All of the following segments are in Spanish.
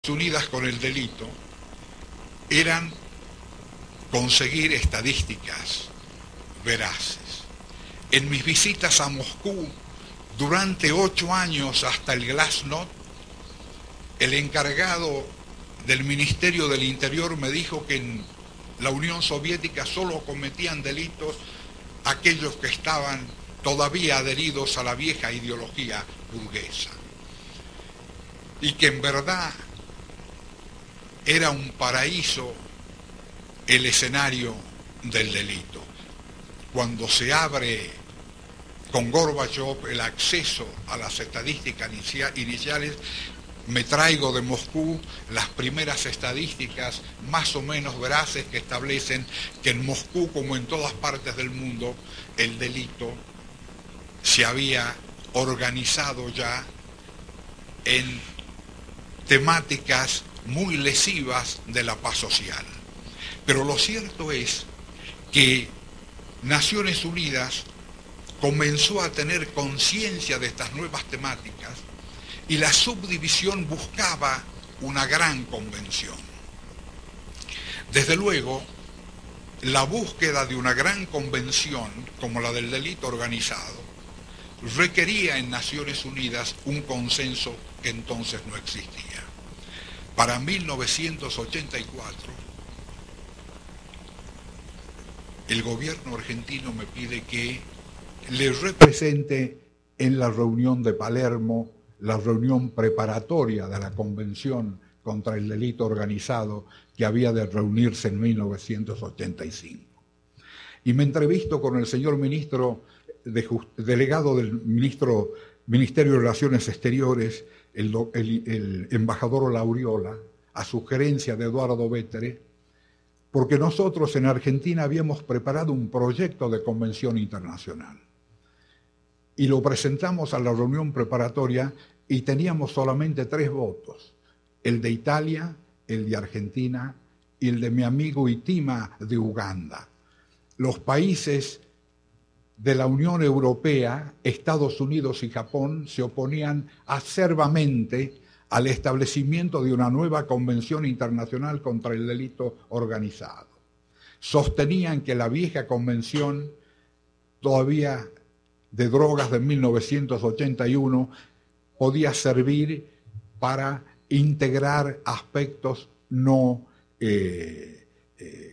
Unidas con el delito eran conseguir estadísticas veraces. En mis visitas a Moscú, durante 8 años hasta el Glasnost, el encargado del Ministerio del Interior me dijo que en la Unión Soviética solo cometían delitos aquellos que estaban todavía adheridos a la vieja ideología burguesa. Y que en verdad era un paraíso el escenario del delito. Cuando se abre con Gorbachov el acceso a las estadísticas iniciales, me traigo de Moscú las primeras estadísticas más o menos veraces que establecen que en Moscú, como en todas partes del mundo, el delito se había organizado ya en temáticas muy lesivas de la paz social. Pero lo cierto es que Naciones Unidas comenzó a tener conciencia de estas nuevas temáticas y la subdivisión buscaba una gran convención. Desde luego, la búsqueda de una gran convención, como la del delito organizado, requería en Naciones Unidas un consenso que entonces no existía. Para 1984, el gobierno argentino me pide que le represente en la reunión de Palermo, la reunión preparatoria de la Convención contra el Delito Organizado que había de reunirse en 1985. Y me entrevisto con el señor ministro, delegado del Ministerio de Relaciones Exteriores, el embajador Lauriola, a sugerencia de Eduardo Vettere, porque nosotros en Argentina habíamos preparado un proyecto de convención internacional. Y lo presentamos a la reunión preparatoria y teníamos solamente 3 votos, el de Italia, el de Argentina y el de mi amigo Itima de Uganda. Los países de la Unión Europea, Estados Unidos y Japón se oponían acerbamente al establecimiento de una nueva convención internacional contra el delito organizado. Sostenían que la vieja convención todavía de drogas de 1981 podía servir para integrar aspectos no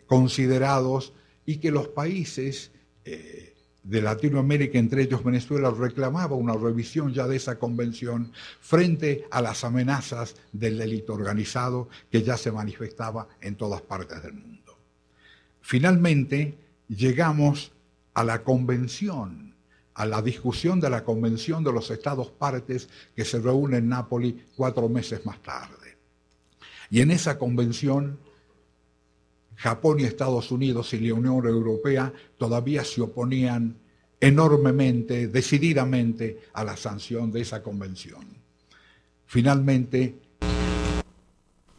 considerados y que los países de Latinoamérica, entre ellos Venezuela, reclamaba una revisión ya de esa convención frente a las amenazas del delito organizado que ya se manifestaba en todas partes del mundo. Finalmente llegamos a la convención, a la discusión de la Convención de los Estados Partes que se reúne en Nápoles 4 meses más tarde. Y en esa convención, Japón y Estados Unidos y la Unión Europea todavía se oponían enormemente, decididamente, a la sanción de esa convención. Finalmente,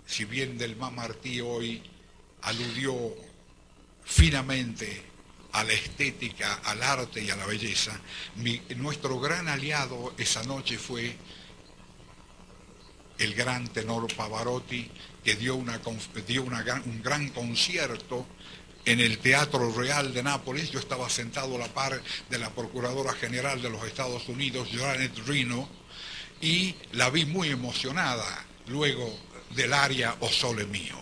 si bien Delmar Martí hoy aludió finamente a la estética, al arte y a la belleza, nuestro gran aliado esa noche fue el gran tenor Pavarotti, que dio un gran concierto en el Teatro Real de Nápoles. Yo estaba sentado a la par de la Procuradora General de los Estados Unidos, Janet Reno, y la vi muy emocionada luego del aria O Sole Mio.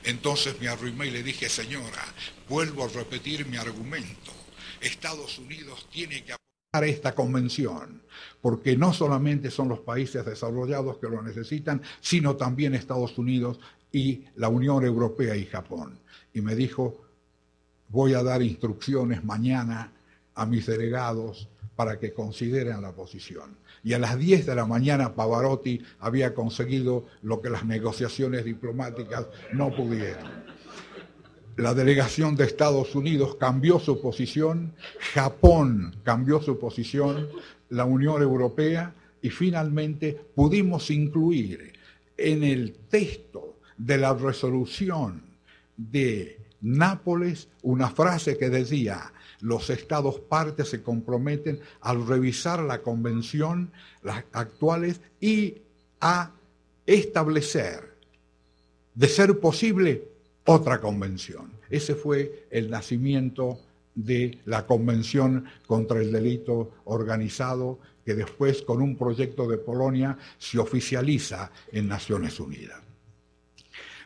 Entonces me arrimé y le dije: señora, vuelvo a repetir mi argumento. Estados Unidos tiene que apoyar esta convención, porque no solamente son los países desarrollados que lo necesitan, sino también Estados Unidos y la Unión Europea y Japón. Y me dijo: voy a dar instrucciones mañana a mis delegados para que consideren la posición. Y a las 10 de la mañana Pavarotti había conseguido lo que las negociaciones diplomáticas no pudieron. La delegación de Estados Unidos cambió su posición, Japón cambió su posición, la Unión Europea, y finalmente pudimos incluir en el texto de la resolución de Nápoles una frase que decía: los Estados partes se comprometen a revisar la convención, las actuales, y a establecer De ser posible, otra convención. Ese fue el nacimiento de la Convención contra el Delito Organizado, que después, con un proyecto de Polonia, se oficializa en Naciones Unidas.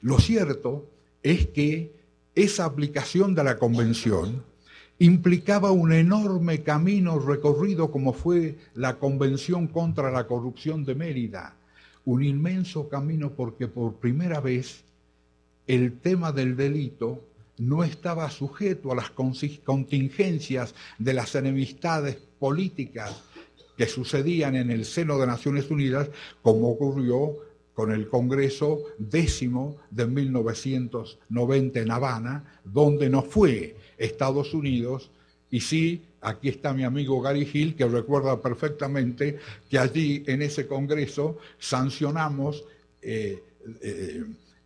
Lo cierto es que esa aplicación de la Convención implicaba un enorme camino recorrido, como fue la Convención contra la Corrupción de Mérida. Un inmenso camino, porque por primera vez el tema del delito no estaba sujeto a las contingencias de las enemistades políticas que sucedían en el seno de Naciones Unidas, como ocurrió con el Congreso 10º de 1990 en Habana, donde no fue Estados Unidos, y sí, aquí está mi amigo Gary Hill, que recuerda perfectamente que allí en ese Congreso sancionamos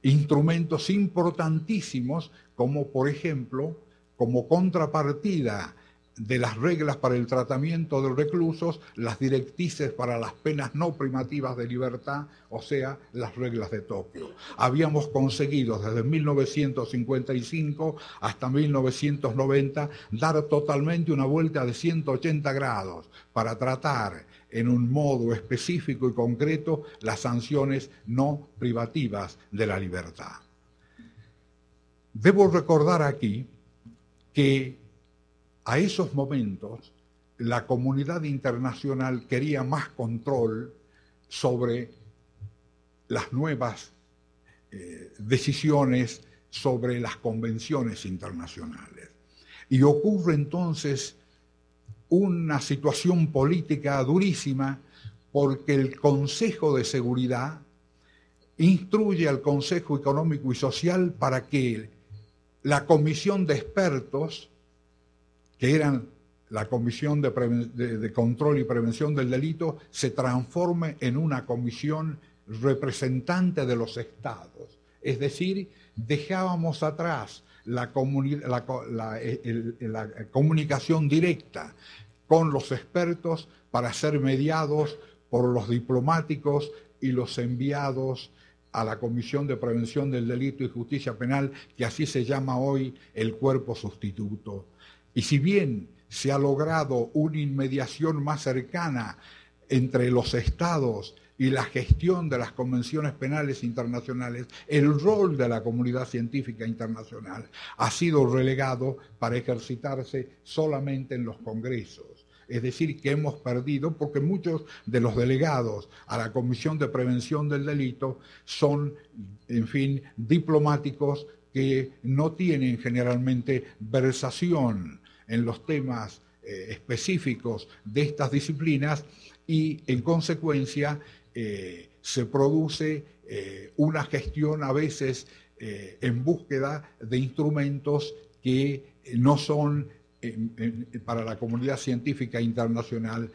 instrumentos importantísimos, como por ejemplo, como contrapartida de las reglas para el tratamiento de reclusos, las directrices para las penas no privativas de libertad, o sea, las reglas de Tokio. Habíamos conseguido desde 1955 hasta 1990 dar totalmente una vuelta de 180 grados para tratar en un modo específico y concreto las sanciones no privativas de la libertad. Debo recordar aquí que a esos momentos la comunidad internacional quería más control sobre las nuevas decisiones sobre las convenciones internacionales. Y ocurre entonces una situación política durísima, porque el Consejo de Seguridad instruye al Consejo Económico y Social para que la comisión de expertos, que eran la Comisión de Control y Prevención del Delito, se transforme en una comisión representante de los estados. Es decir, dejábamos atrás la comunicación directa con los expertos para ser mediados por los diplomáticos y los enviados a la Comisión de Prevención del Delito y Justicia Penal, que así se llama hoy el cuerpo sustituto. Y si bien se ha logrado una inmediación más cercana entre los estados y la gestión de las convenciones penales internacionales, el rol de la comunidad científica internacional ha sido relegado para ejercitarse solamente en los congresos. Es decir, que hemos perdido, porque muchos de los delegados a la Comisión de Prevención del Delito son, en fin, diplomáticos que no tienen generalmente versación en los temas específicos de estas disciplinas, y en consecuencia se produce una gestión a veces en búsqueda de instrumentos que no son para la comunidad científica internacional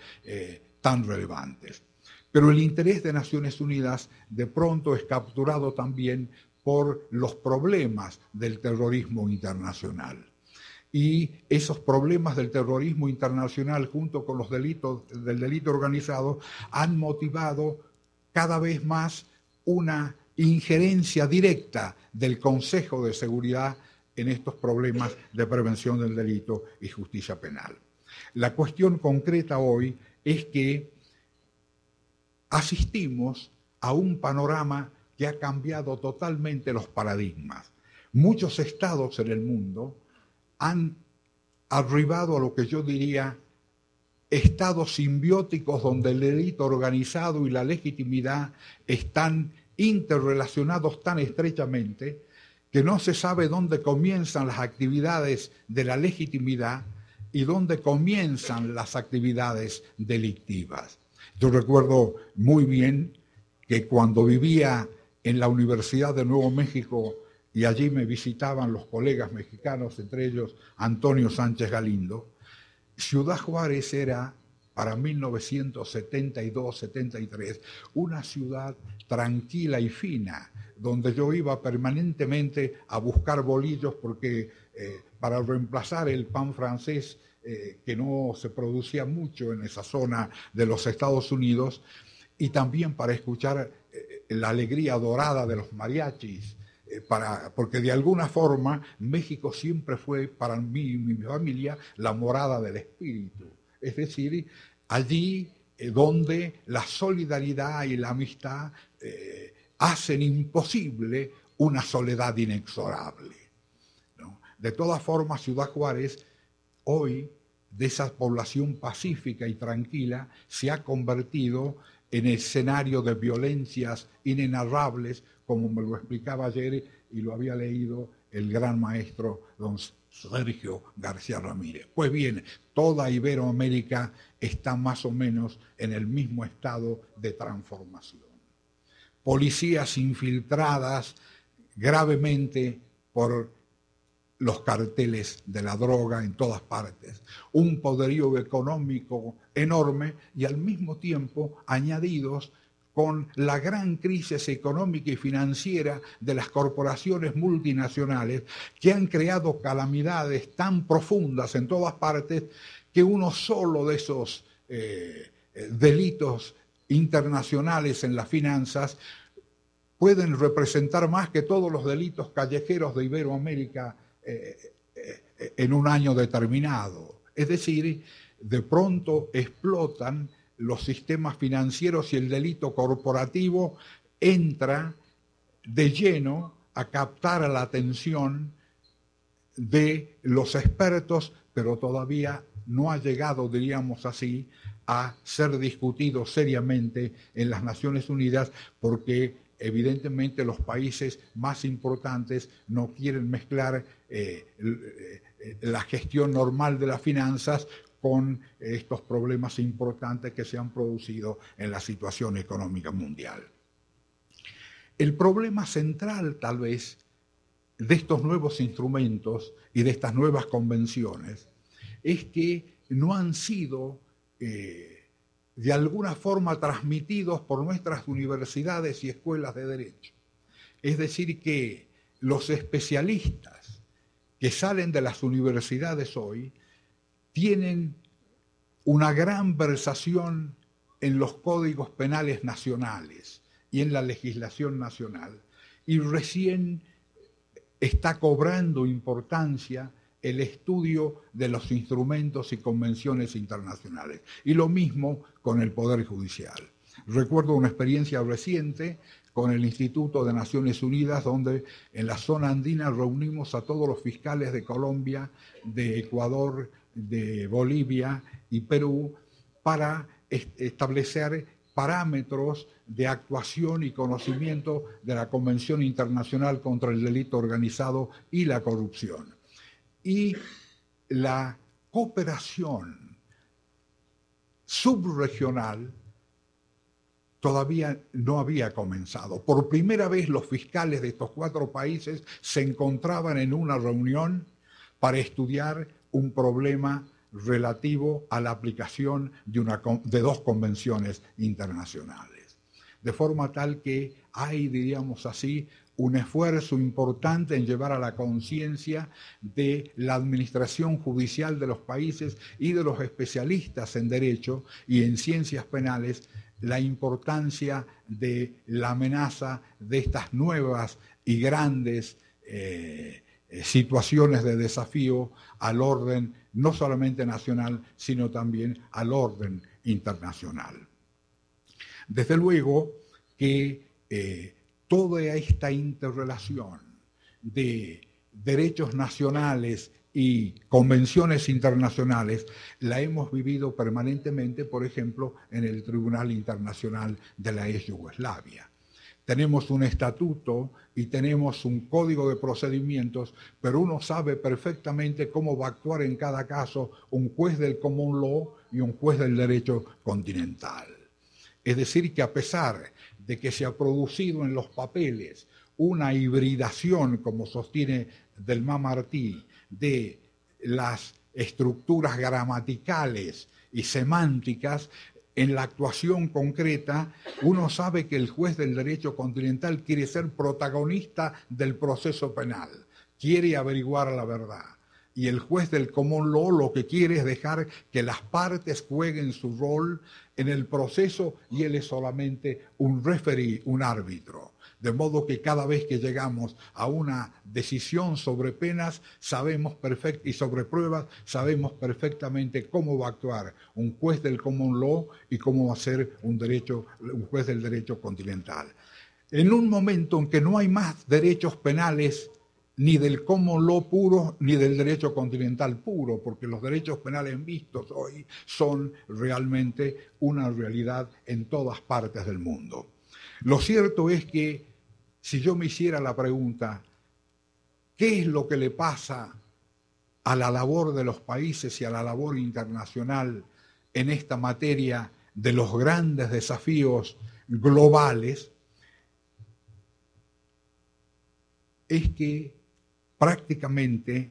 tan relevantes. Pero el interés de Naciones Unidas de pronto es capturado también por los problemas del terrorismo internacional. Y esos problemas del terrorismo internacional, junto con los delitos del delito organizado, han motivado cada vez más una injerencia directa del Consejo de Seguridad en estos problemas de prevención del delito y justicia penal. La cuestión concreta hoy es que asistimos a un panorama que ha cambiado totalmente los paradigmas. Muchos estados en el mundo han arribado a lo que yo diría estados simbióticos, donde el delito organizado y la legitimidad están interrelacionados tan estrechamente que no se sabe dónde comienzan las actividades de la legitimidad y dónde comienzan las actividades delictivas. Yo recuerdo muy bien que cuando vivía en la Universidad de Nuevo México y allí me visitaban los colegas mexicanos, entre ellos Antonio Sánchez Galindo, Ciudad Juárez era, para 1972-73, una ciudad tranquila y fina, donde yo iba permanentemente a buscar bolillos, porque para reemplazar el pan francés, que no se producía mucho en esa zona de los Estados Unidos, y también para escuchar la alegría dorada de los mariachis porque de alguna forma México siempre fue para mí y mi familia la morada del espíritu. Es decir, allí donde la solidaridad y la amistad hacen imposible una soledad inexorable, ¿no? De todas formas, Ciudad Juárez, hoy, de esa población pacífica y tranquila, se ha convertido en escenario de violencias inenarrables, como me lo explicaba ayer y lo había leído el gran maestro don Sergio García Ramírez. Pues bien, toda Iberoamérica está más o menos en el mismo estado de transformación. Policías infiltradas gravemente por los carteles de la droga en todas partes, un poderío económico enorme y al mismo tiempo añadidos con la gran crisis económica y financiera de las corporaciones multinacionales que han creado calamidades tan profundas en todas partes que uno solo de esos delitos internacionales en las finanzas pueden representar más que todos los delitos callejeros de Iberoamérica en un año determinado. Es decir, de pronto explotan los sistemas financieros y el delito corporativo entra de lleno a captar la atención de los expertos, pero todavía no ha llegado, diríamos así, a ser discutido seriamente en las Naciones Unidas, porque evidentemente los países más importantes no quieren mezclar la gestión normal de las finanzas con estos problemas importantes que se han producido en la situación económica mundial. El problema central, tal vez, de estos nuevos instrumentos y de estas nuevas convenciones es que no han sido de alguna forma transmitidos por nuestras universidades y escuelas de derecho. Es decir, que los especialistas que salen de las universidades hoy tienen una gran versación en los códigos penales nacionales y en la legislación nacional, y recién está cobrando importancia el estudio de los instrumentos y convenciones internacionales. Y lo mismo con el Poder Judicial. Recuerdo una experiencia reciente con el Instituto de Naciones Unidas, donde en la zona andina reunimos a todos los fiscales de Colombia, de Ecuador, de Bolivia y Perú para establecer parámetros de actuación y conocimiento de la Convención Internacional contra el Delito Organizado y la Corrupción. Y la cooperación subregional todavía no había comenzado. Por primera vez los fiscales de estos 4 países se encontraban en una reunión para estudiar un problema relativo a la aplicación de 2 convenciones internacionales. De forma tal que hay, diríamos así, un esfuerzo importante en llevar a la conciencia de la administración judicial de los países y de los especialistas en derecho y en ciencias penales la importancia de la amenaza de estas nuevas y grandes situaciones de desafío al orden no solamente nacional, sino también al orden internacional. Desde luego que toda esta interrelación de derechos nacionales y convenciones internacionales la hemos vivido permanentemente, por ejemplo, en el Tribunal Internacional de la ex Yugoslavia. Tenemos un estatuto y tenemos un código de procedimientos, pero uno sabe perfectamente cómo va a actuar en cada caso un juez del common law y un juez del derecho continental. Es decir, que a pesar de que se ha producido en los papeles una hibridación, como sostiene Delmas Martí, de las estructuras gramaticales y semánticas, en la actuación concreta, uno sabe que el juez del derecho continental quiere ser protagonista del proceso penal, quiere averiguar la verdad. Y el juez del common law lo que quiere es dejar que las partes jueguen su rol en el proceso y él es solamente un referee, un árbitro. De modo que cada vez que llegamos a una decisión sobre penas y sobre pruebas, sabemos perfectamente cómo va a actuar un juez del common law y cómo va a ser un juez del derecho continental. En un momento en que no hay más derechos penales ni del common law puro, ni del derecho continental puro, porque los derechos penales vistos hoy son realmente una realidad en todas partes del mundo. Lo cierto es que si yo me hiciera la pregunta, ¿qué es lo que le pasa a la labor de los países y a la labor internacional en esta materia de los grandes desafíos globales? Es que prácticamente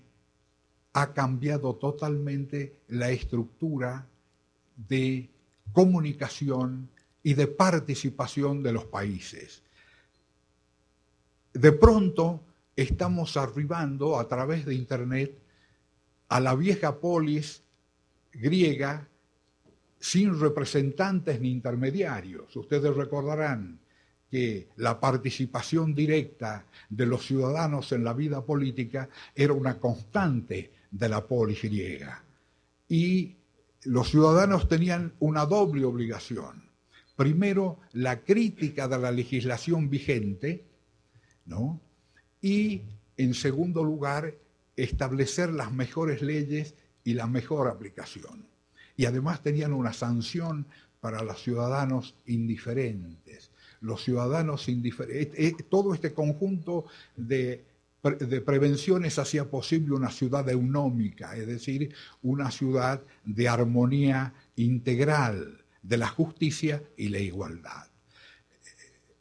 ha cambiado totalmente la estructura de comunicación y de participación de los países. De pronto estamos arribando a través de Internet a la vieja polis griega sin representantes ni intermediarios. Ustedes recordarán que la participación directa de los ciudadanos en la vida política era una constante de la polis griega. Y los ciudadanos tenían una doble obligación. Primero, la crítica de la legislación vigente, ¿no? Y, en segundo lugar, establecer las mejores leyes y la mejor aplicación. Y además tenían una sanción para los ciudadanos indiferentes. Los ciudadanos indiferentes, todo este conjunto de prevenciones hacía posible una ciudad eunómica, es decir, una ciudad de armonía integral de la justicia y la igualdad.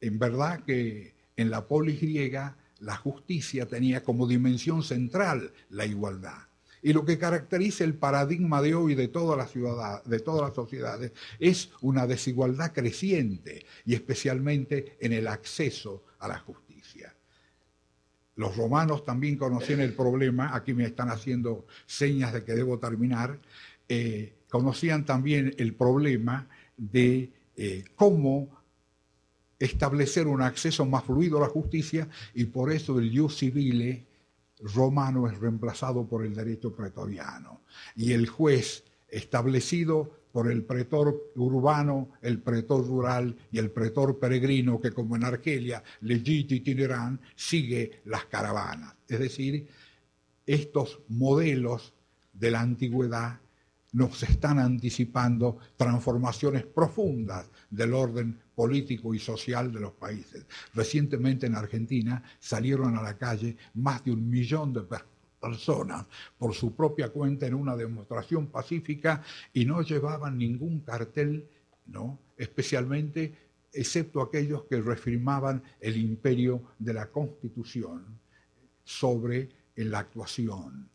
En verdad que en la polis griega la justicia tenía como dimensión central la igualdad. Y lo que caracteriza el paradigma de hoy de todas las sociedades es una desigualdad creciente y especialmente en el acceso a la justicia. Los romanos también conocían el problema, aquí me están haciendo señas de que debo terminar, conocían también el problema de cómo establecer un acceso más fluido a la justicia, y por eso el ius civile romano es reemplazado por el derecho pretoriano. Y el juez establecido por el pretor urbano, el pretor rural y el pretor peregrino, que como en Argelia, legiti itinerant, sigue las caravanas. Es decir, estos modelos de la antigüedad nos están anticipando transformaciones profundas del orden político y social de los países. Recientemente en Argentina salieron a la calle más de 1 millón de personas por su propia cuenta en una demostración pacífica y no llevaban ningún cartel, ¿no? Especialmente, excepto aquellos que reafirmaban el imperio de la Constitución sobre la actuación.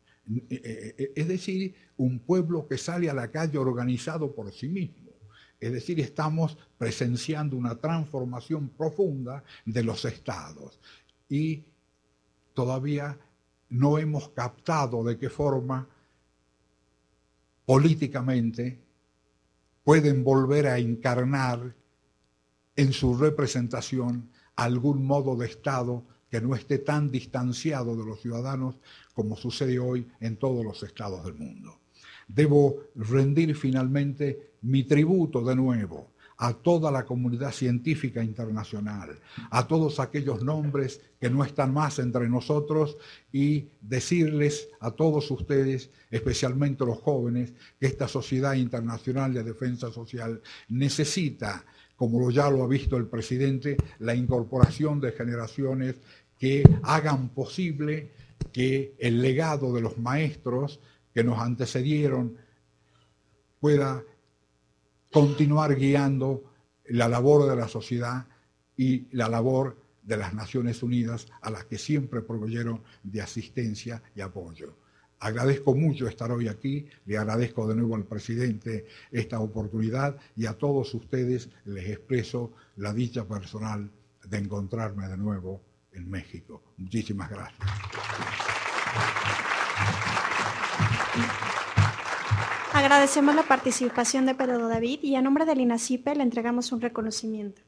Es decir, un pueblo que sale a la calle organizado por sí mismo. Es decir, estamos presenciando una transformación profunda de los estados y todavía no hemos captado de qué forma políticamente pueden volver a encarnar en su representación algún modo de estado que no esté tan distanciado de los ciudadanos como sucede hoy en todos los estados del mundo. Debo rendir finalmente mi tributo de nuevo a toda la comunidad científica internacional, a todos aquellos nombres que no están más entre nosotros, y decirles a todos ustedes, especialmente los jóvenes, que esta sociedad internacional de defensa social necesita, como ya lo ha visto el presidente, la incorporación de generaciones que hagan posible que el legado de los maestros que nos antecedieron pueda continuar guiando la labor de la sociedad y la labor de las Naciones Unidas, a las que siempre proveyeron de asistencia y apoyo. Agradezco mucho estar hoy aquí, le agradezco de nuevo al presidente esta oportunidad, y a todos ustedes les expreso la dicha personal de encontrarme de nuevo en México. Muchísimas gracias. Agradecemos la participación de Pedro David y a nombre del INACIPE le entregamos un reconocimiento.